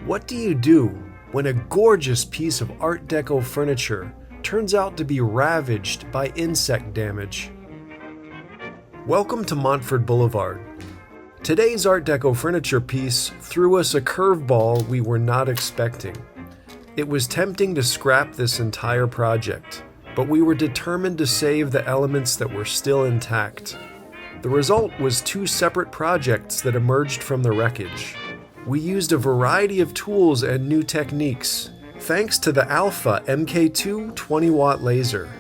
What do you do when a gorgeous piece of Art Deco furniture turns out to be ravaged by insect damage? Welcome to Montford Boulevard. Today's Art Deco furniture piece threw us a curveball we were not expecting. It was tempting to scrap this entire project, but we were determined to save the elements that were still intact. The result was two separate projects that emerged from the wreckage. We used a variety of tools and new techniques, thanks to the Alpha MK2 20-watt laser.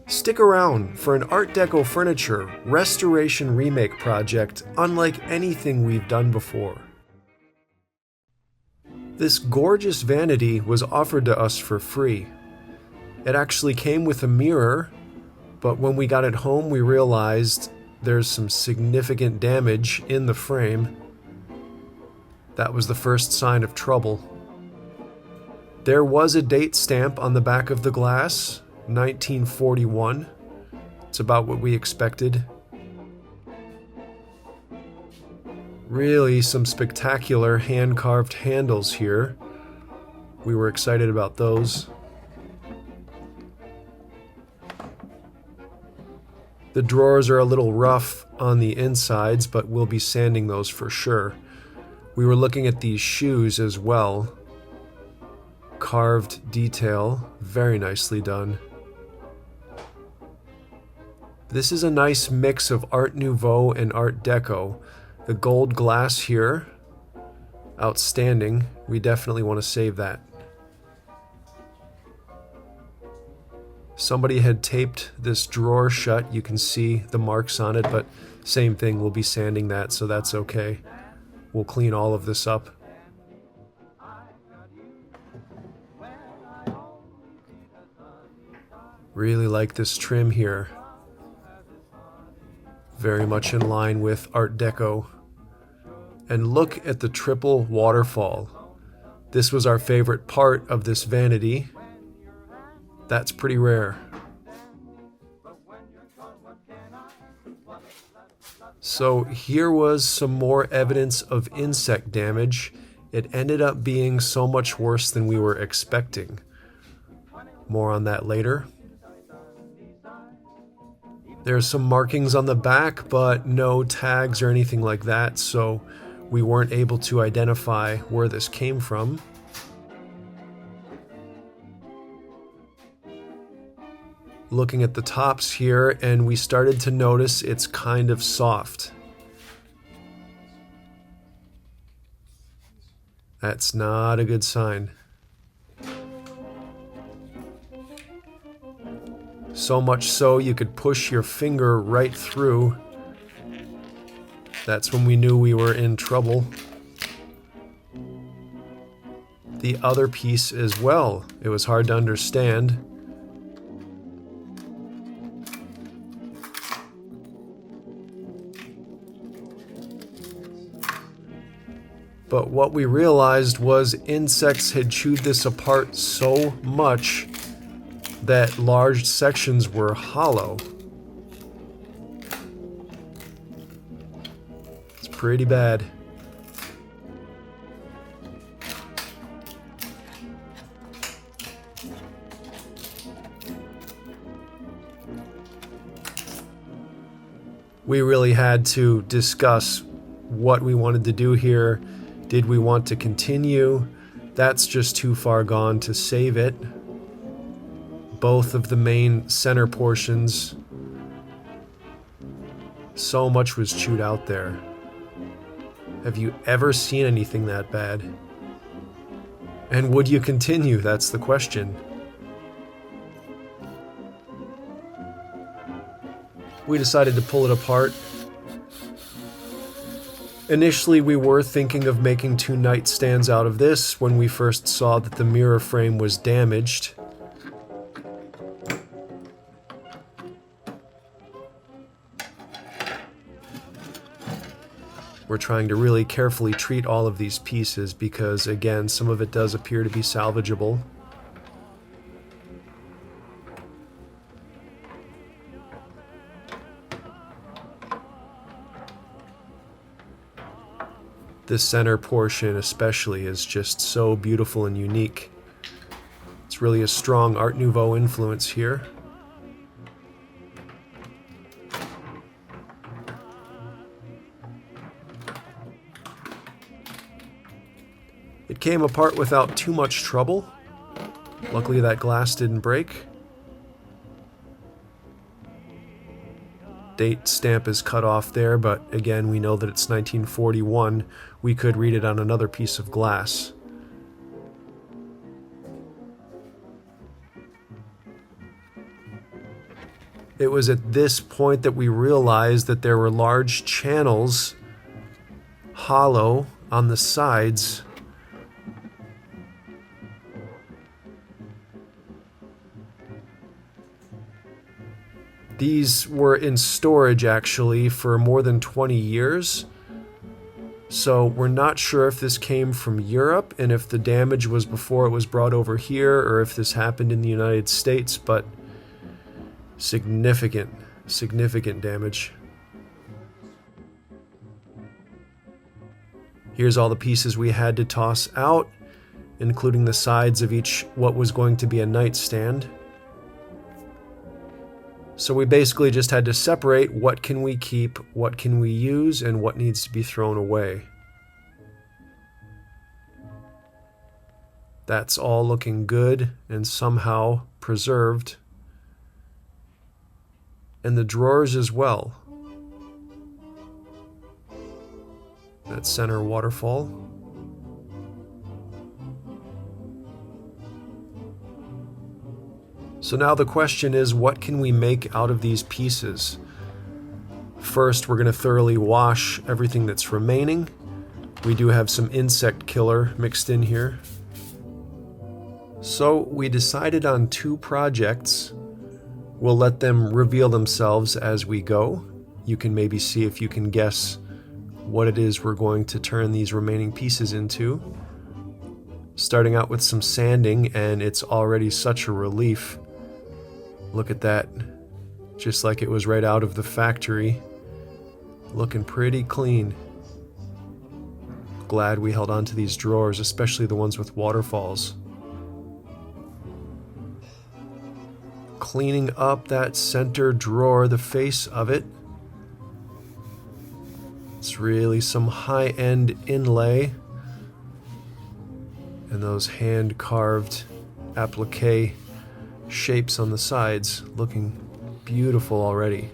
Stick around for an Art Deco furniture restoration remake project unlike anything we've done before. This gorgeous vanity was offered to us for free. It actually came with a mirror, but when we got it home we realized there's some significant damage in the frame. That was the first sign of trouble. There was a date stamp on the back of the glass, 1941. It's about what we expected. Really some spectacular hand-carved handles here. We were excited about those. The drawers are a little rough on the insides, but we'll be sanding those for sure. We were looking at these shoes as well. Carved detail, very nicely done. This is a nice mix of Art Nouveau and Art Deco. The gold glass here, outstanding. We definitely want to save that. Somebody had taped this drawer shut. You can see the marks on it, but same thing, we'll be sanding that, so that's okay. We'll clean all of this up. Really like this trim here. Very much in line with Art Deco. And look at the triple waterfall. This was our favorite part of this vanity. That's pretty rare. So here was some more evidence of insect damage. It ended up being so much worse than we were expecting. More on that later. There's some markings on the back, but no tags or anything like that, so we weren't able to identify where this came from. Looking at the tops here, and we started to notice it's kind of soft. That's not a good sign. So much so you could push your finger right through. That's when we knew we were in trouble. The other piece as well, it was hard to understand. But what we realized was insects had chewed this apart so much that large sections were hollow. It's pretty bad. We really had to discuss what we wanted to do here. Did we want to continue? That's just too far gone to save it. Both of the main center portions, so much was chewed out there. Have you ever seen anything that bad? And would you continue? That's the question. We decided to pull it apart. Initially, we were thinking of making two nightstands out of this when we first saw that the mirror frame was damaged. We're trying to really carefully treat all of these pieces because, again, some of it does appear to be salvageable. This center portion especially is just so beautiful and unique. It's really a strong Art Nouveau influence here. It came apart without too much trouble. Luckily that glass didn't break. Date stamp is cut off there, but again we know that it's 1941. We could read it on another piece of glass. It was at this point that we realized that there were large channels hollow on the sides. These were in storage actually for more than 20 years. So we're not sure if this came from Europe and if the damage was before it was brought over here or if this happened in the United States, but significant damage. Here's all the pieces we had to toss out, including the sides of each what was going to be a nightstand. So we basically just had to separate what can we keep, what can we use, and what needs to be thrown away. That's all looking good and somehow preserved. And the drawers as well. That center waterfall. So now the question is, what can we make out of these pieces? First, we're going to thoroughly wash everything that's remaining. We do have some insect killer mixed in here. So we decided on two projects. We'll let them reveal themselves as we go. You can maybe see if you can guess what it is we're going to turn these remaining pieces into. Starting out with some sanding, and it's already such a relief. Look at that. Just like it was right out of the factory. Looking pretty clean. Glad we held on to these drawers, especially the ones with waterfalls. Cleaning up that center drawer, the face of it. It's really some high-end inlay. And those hand-carved applique shapes on the sides, looking beautiful already.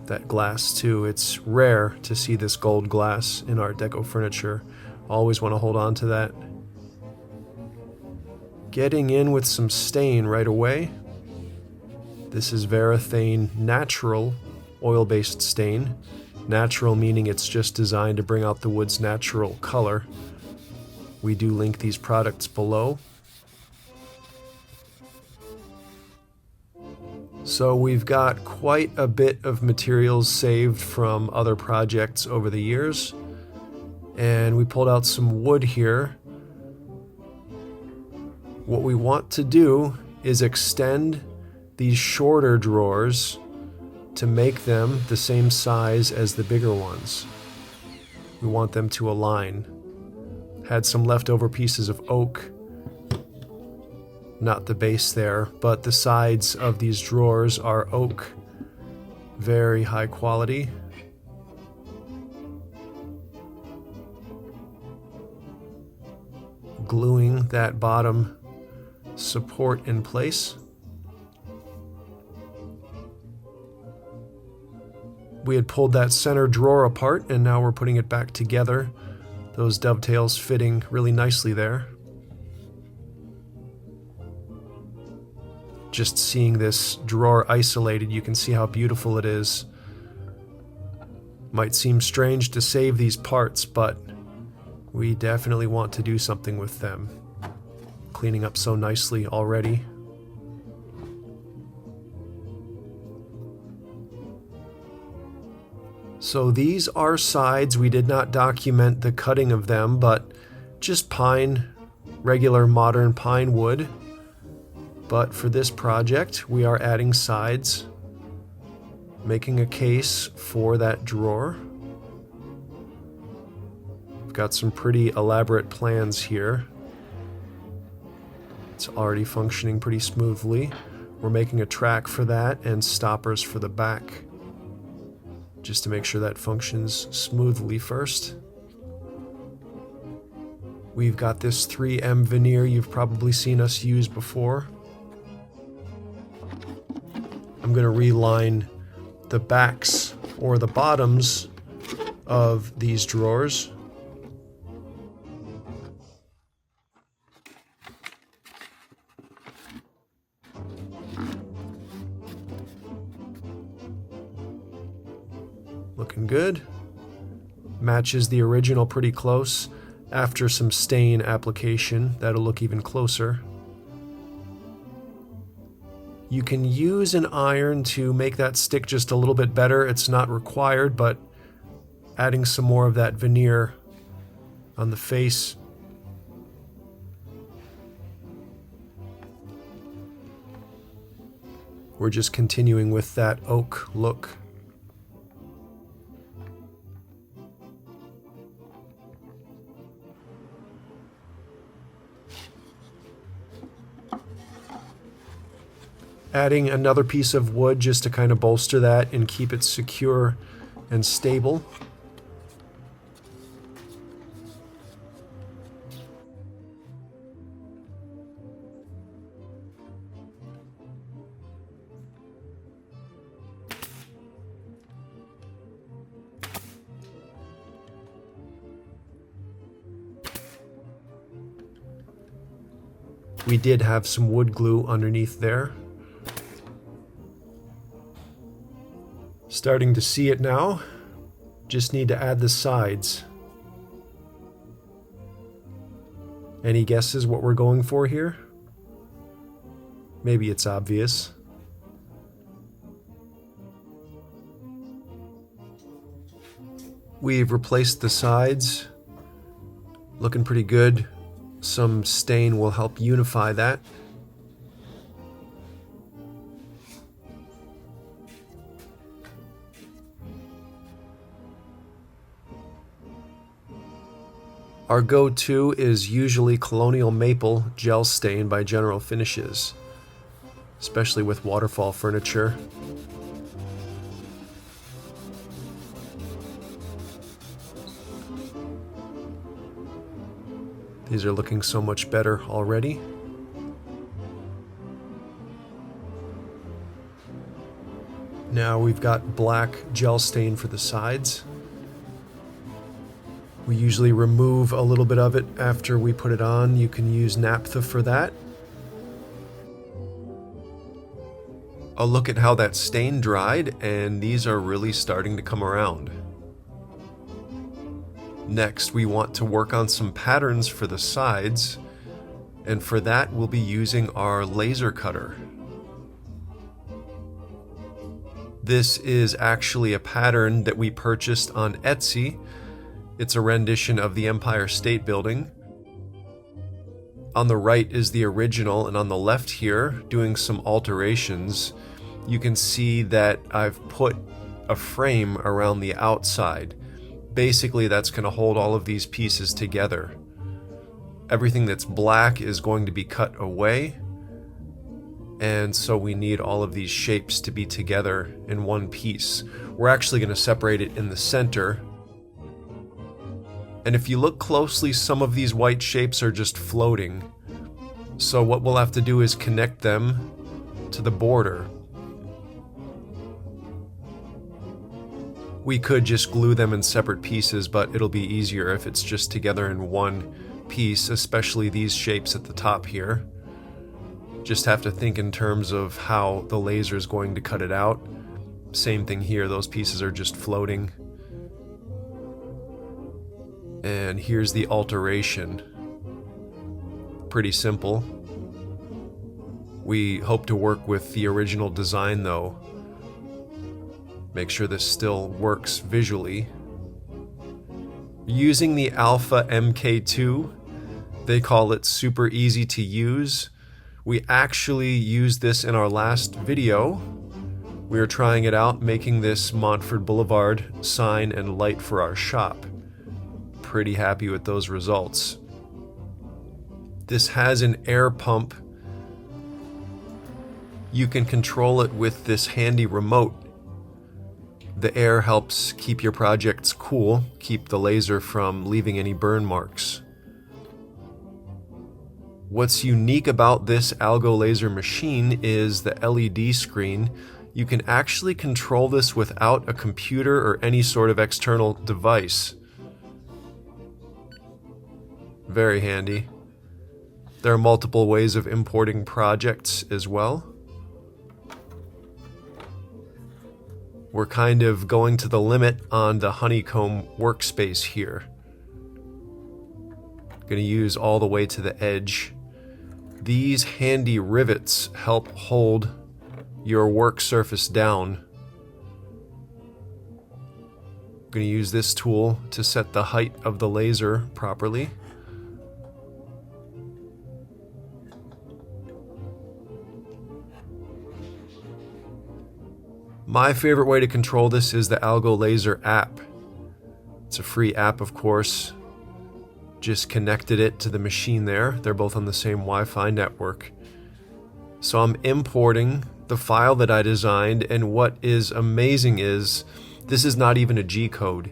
That glass too, it's rare to see this gold glass in Art Deco furniture. Always want to hold on to that. Getting in with some stain right away. This is Varathane Natural oil-based stain. Natural meaning it's just designed to bring out the wood's natural color. We do link these products below. So we've got quite a bit of materials saved from other projects over the years. And we pulled out some wood here. What we want to do is extend these shorter drawers to make them the same size as the bigger ones. We want them to align. Had some leftover pieces of oak. Not the base there, but the sides of these drawers are oak. Very high quality. Gluing that bottom support in place. We had pulled that center drawer apart and now we're putting it back together. Those dovetails fitting really nicely there. Just seeing this drawer isolated, you can see how beautiful it is. Might seem strange to save these parts, but we definitely want to do something with them. Cleaning up so nicely already. So these are sides. We did not document the cutting of them, but just pine, regular modern pine wood. But for this project, we are adding sides. Making a case for that drawer. We've got some pretty elaborate plans here. It's already functioning pretty smoothly. We're making a track for that and stoppers for the back, just to make sure that functions smoothly first. We've got this 3M veneer you've probably seen us use before. I'm going to reline the backs or the bottoms of these drawers. Looking good. Matches the original pretty close. After some stain application, that'll look even closer. You can use an iron to make that stick just a little bit better. It's not required, but adding some more of that veneer on the face. We're just continuing with that oak look. Adding another piece of wood just to kind of bolster that and keep it secure and stable. We did have some wood glue underneath there. Starting to see it now. Just need to add the sides. Any guesses what we're going for here? Maybe it's obvious. We've replaced the sides. Looking pretty good. Some stain will help unify that. Our go-to is usually Colonial Maple Gel Stain by General Finishes, especially with waterfall furniture. These are looking so much better already. Now we've got black gel stain for the sides. We usually remove a little bit of it after we put it on. You can use naphtha for that. A look at how that stain dried, and these are really starting to come around. Next, we want to work on some patterns for the sides, and for that we'll be using our laser cutter. This is actually a pattern that we purchased on Etsy. It's a rendition of the Empire State Building. On the right is the original, and on the left here, doing some alterations, you can see that I've put a frame around the outside. Basically, that's going to hold all of these pieces together. Everything that's black is going to be cut away, and so we need all of these shapes to be together in one piece. We're actually going to separate it in the center. And if you look closely, some of these white shapes are just floating. So what we'll have to do is connect them to the border. We could just glue them in separate pieces, but it'll be easier if it's just together in one piece, especially these shapes at the top here. Just have to think in terms of how the laser is going to cut it out. Same thing here, those pieces are just floating. And here's the alteration. Pretty simple. We hope to work with the original design though. Make sure this still works visually. Using the Alpha MK2, they call it super easy to use. We actually used this in our last video. We are trying it out, making this Montford Boulevard sign and light for our shop. Pretty happy with those results. This has an air pump. You can control it with this handy remote. The air helps keep your projects cool, keep the laser from leaving any burn marks. What's unique about this AlgoLaser machine is the LED screen. You can actually control this without a computer or any sort of external device. Very handy. There are multiple ways of importing projects as well. We're kind of going to the limit on the honeycomb workspace here. Going to use all the way to the edge. These handy rivets help hold your work surface down. I'm going to use this tool to set the height of the laser properly. My favorite way to control this is the AlgoLaser app. It's a free app, of course. Just connected it to the machine there. They're both on the same Wi-Fi network. So I'm importing the file that I designed, and what is amazing is this is not even a G-code.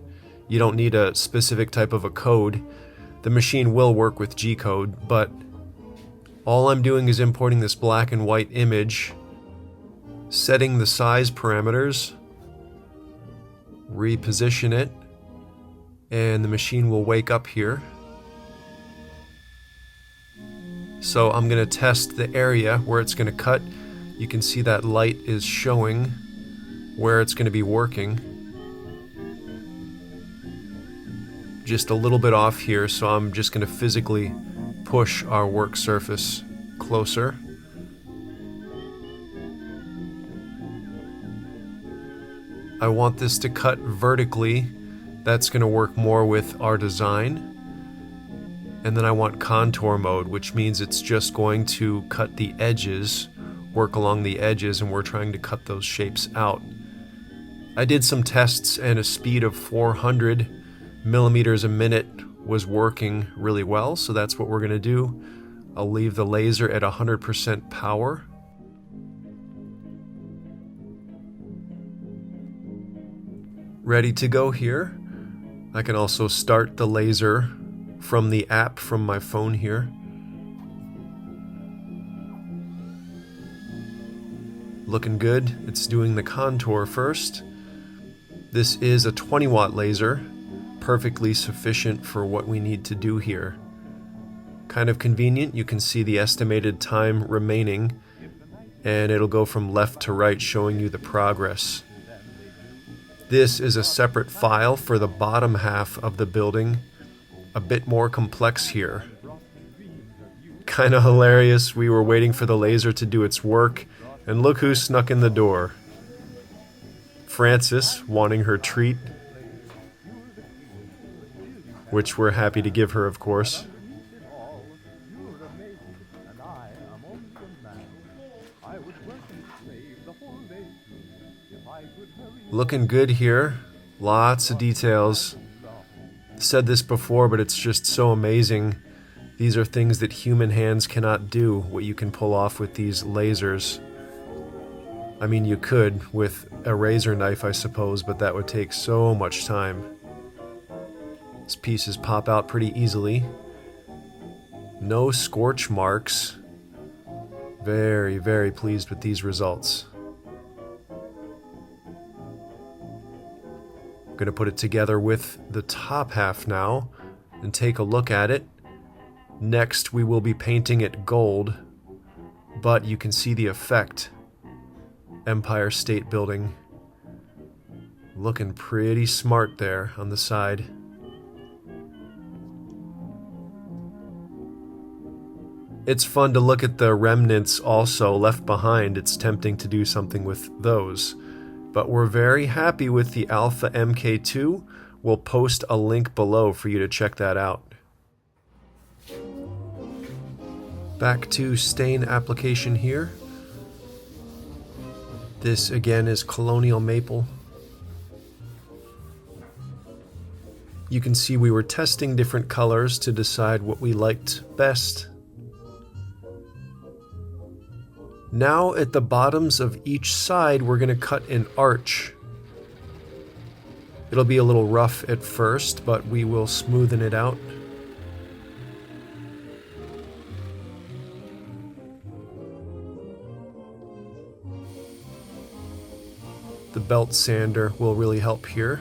You don't need a specific type of a code. The machine will work with G-code, but all I'm doing is importing this black and white image, setting the size parameters, reposition it, and the machine will wake up here. So I'm going to test the area where it's going to cut. You can see that light is showing where it's going to be working. Just a little bit off here, so I'm just going to physically push our work surface closer. I want this to cut vertically. That's going to work more with our design. And then I want contour mode, which means it's just going to cut the edges, work along the edges, and we're trying to cut those shapes out. I did some tests, and a speed of 400 millimeters a minute was working really well, so that's what we're going to do. I'll leave the laser at 100% power. Ready to go here. I can also start the laser from the app from my phone here. Looking good. It's doing the contour first. This is a 20 watt laser, perfectly sufficient for what we need to do here. Kind of convenient. You can see the estimated time remaining, and it'll go from left to right showing you the progress. This is a separate file for the bottom half of the building, a bit more complex here. Kind of hilarious, we were waiting for the laser to do its work, and look who snuck in the door. Frances, wanting her treat, which we're happy to give her, of course. Looking good here. Lots of details. Said this before, but it's just so amazing. These are things that human hands cannot do, what you can pull off with these lasers. I mean, you could with a razor knife, I suppose, but that would take so much time. These pieces pop out pretty easily. No scorch marks. Very, very pleased with these results. Going to put it together with the top half now and take a look at it. Next, we will be painting it gold, but you can see the effect. Empire State Building. Looking pretty smart there on the side. It's fun to look at the remnants also left behind. It's tempting to do something with those. But we're very happy with the Alpha MK2. We'll post a link below for you to check that out. Back to stain application here. This again is colonial maple. You can see we were testing different colors to decide what we liked best. Now at the bottoms of each side, we're going to cut an arch. It'll be a little rough at first, but we will smoothen it out. The belt sander will really help here.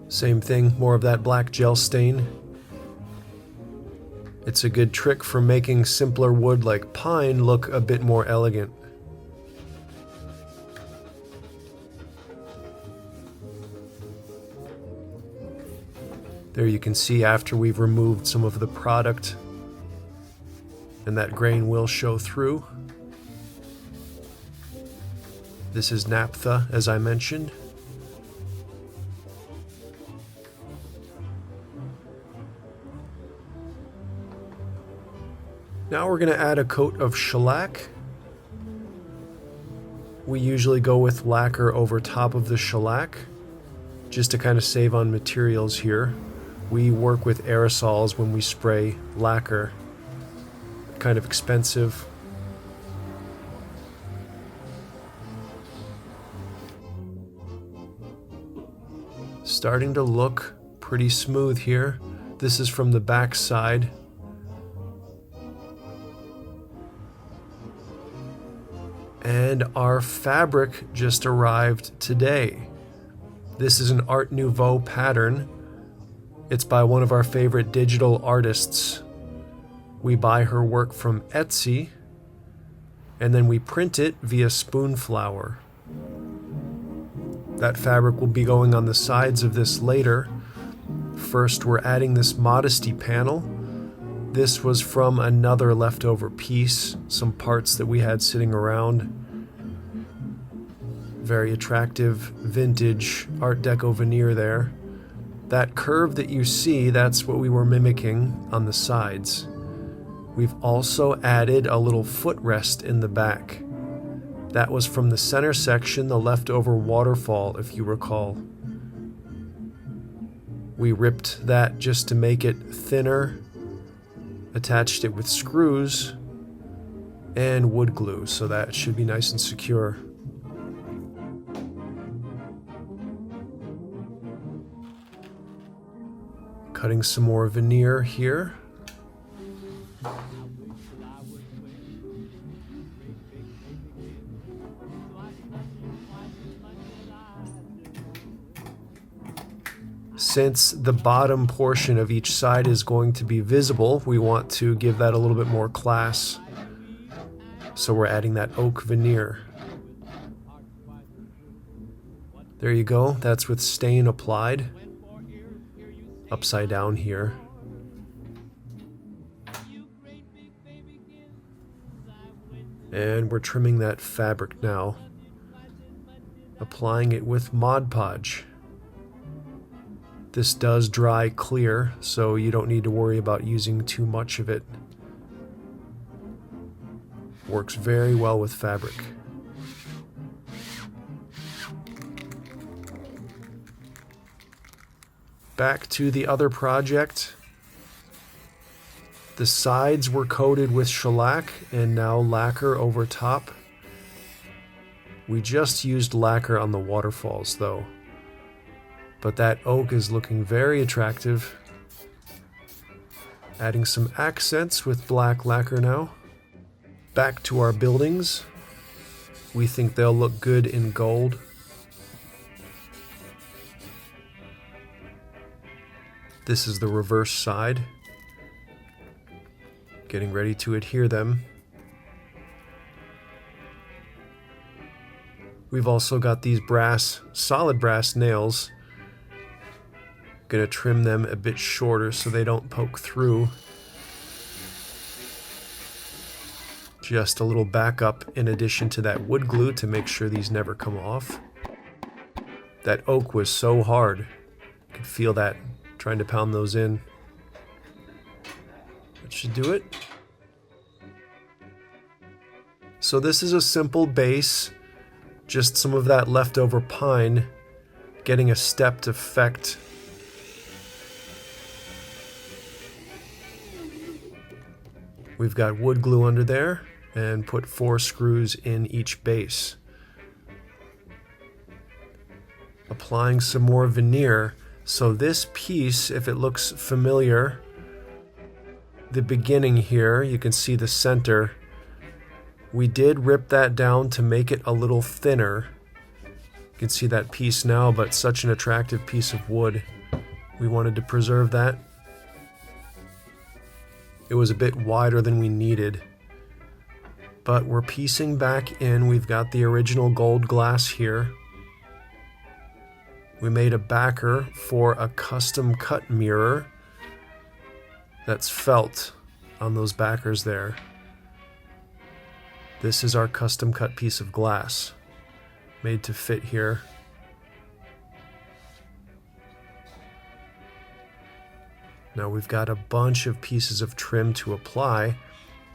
Same thing, more of that black gel stain. It's a good trick for making simpler wood like pine look a bit more elegant. There you can see after we've removed some of the product, and that grain will show through. This is naphtha, as I mentioned. Now we're going to add a coat of shellac. We usually go with lacquer over top of the shellac, just to kind of save on materials here. We work with aerosols when we spray lacquer. Kind of expensive. Starting to look pretty smooth here. This is from the back side. And our fabric just arrived today. This is an Art Nouveau pattern. It's by one of our favorite digital artists. We buy her work from Etsy, and then we print it via Spoonflower. That fabric will be going on the sides of this later. First, we're adding this modesty panel. This was from another leftover piece, some parts that we had sitting around. Very attractive vintage Art Deco veneer there. That curve that you see, that's what we were mimicking on the sides. We've also added a little footrest in the back. That was from the center section, the leftover waterfall, if you recall. We ripped that just to make it thinner, attached it with screws and wood glue, so that should be nice and secure. Cutting some more veneer here. Since the bottom portion of each side is going to be visible, we want to give that a little bit more class. So we're adding that oak veneer. There you go, that's with stain applied. Upside down here. And we're trimming that fabric now. Applying it with Mod Podge. This does dry clear, so you don't need to worry about using too much of it. Works very well with fabric. Back to the other project. The sides were coated with shellac and now lacquer over top. We just used lacquer on the waterfalls though. But that oak is looking very attractive. Adding some accents with black lacquer now. Back to our buildings. We think they'll look good in gold. This is the reverse side. Getting ready to adhere them. We've also got these solid brass nails. Gonna trim them a bit shorter so they don't poke through. Just a little backup in addition to that wood glue to make sure these never come off. That oak was so hard. You could feel that trying to pound those in. should do it. So this is a simple base, just some of that leftover pine getting a stepped effect. We've got wood glue under there and put 4 screws in each base. Applying some more veneer. So this piece, if it looks familiar, the beginning here, you can see the center. We did rip that down to make it a little thinner. You can see that piece now, but such an attractive piece of wood. We wanted to preserve that. It was a bit wider than we needed. But we're piecing back in. We've got the original gold glass here. We made a backer for a custom cut mirror that's felt on those backers there. This is our custom cut piece of glass, made to fit here. Now we've got a bunch of pieces of trim to apply,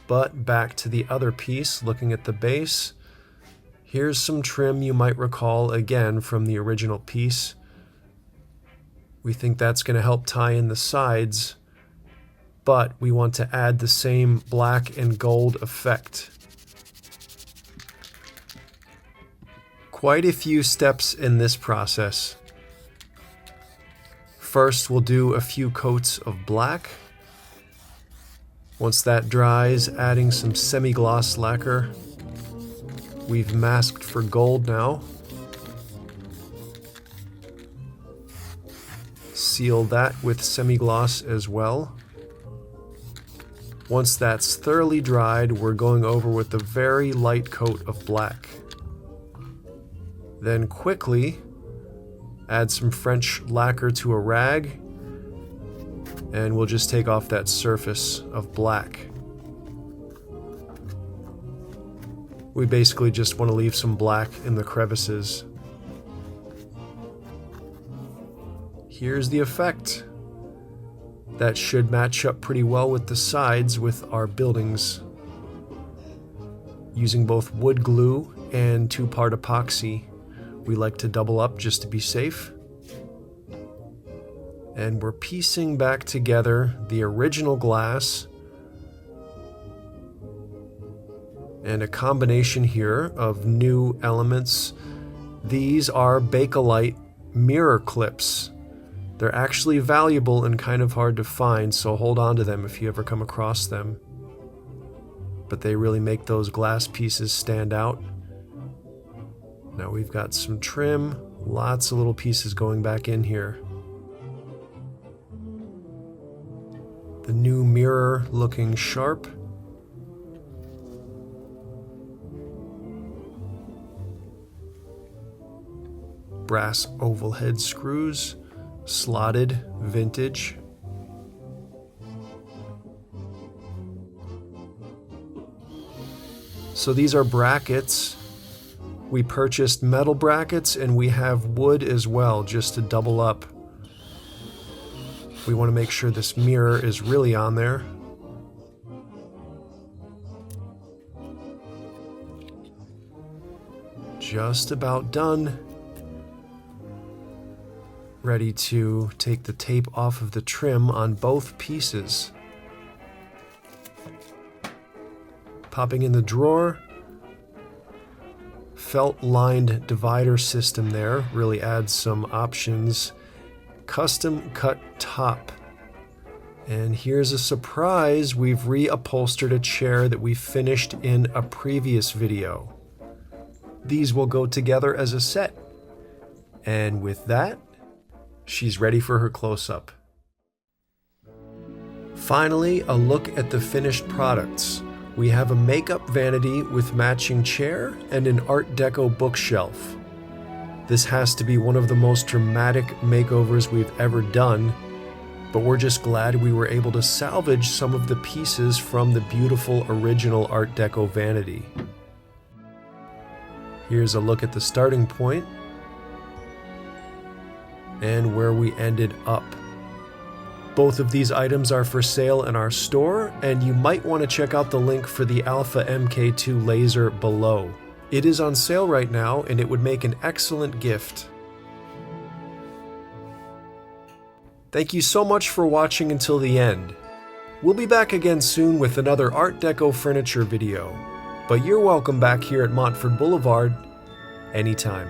but back to the other piece, looking at the base. Here's some trim you might recall again from the original piece. We think that's going to help tie in the sides, but we want to add the same black and gold effect. Quite a few steps in this process. First, we'll do a few coats of black. Once that dries, adding some semi-gloss lacquer. We've masked for gold now. Seal that with semi-gloss as well. Once that's thoroughly dried, we're going over with a very light coat of black. Then quickly add some French lacquer to a rag, and we'll just take off that surface of black. We basically just want to leave some black in the crevices. Here's the effect. That should match up pretty well with the sides with our buildings. Using both wood glue and 2-part epoxy. We like to double up just to be safe. And we're piecing back together the original glass and a combination here of new elements. These are Bakelite mirror clips. They're actually valuable and kind of hard to find, so hold on to them if you ever come across them. But they really make those glass pieces stand out. Now we've got some trim, lots of little pieces going back in here. The new mirror looking sharp. Brass oval head screws, slotted, vintage. So these are brackets. We purchased metal brackets and we have wood as well, just to double up. We want to make sure this mirror is really on there. Just about done. Ready to take the tape off of the trim on both pieces. Popping in the drawer. Felt-lined divider system there, really adds some options. Custom cut top. And here's a surprise, we've reupholstered a chair that we finished in a previous video. These will go together as a set. And with that, she's ready for her close-up. Finally, a look at the finished products. We have a makeup vanity with matching chair and an Art Deco bookshelf. This has to be one of the most dramatic makeovers we've ever done, but we're just glad we were able to salvage some of the pieces from the beautiful original Art Deco vanity. Here's a look at the starting point and where we ended up. Both of these items are for sale in our store, and you might want to check out the link for the Alpha MK2 laser below. It is on sale right now, and it would make an excellent gift. Thank you so much for watching until the end. We'll be back again soon with another Art Deco furniture video, but you're welcome back here at Montford Boulevard anytime.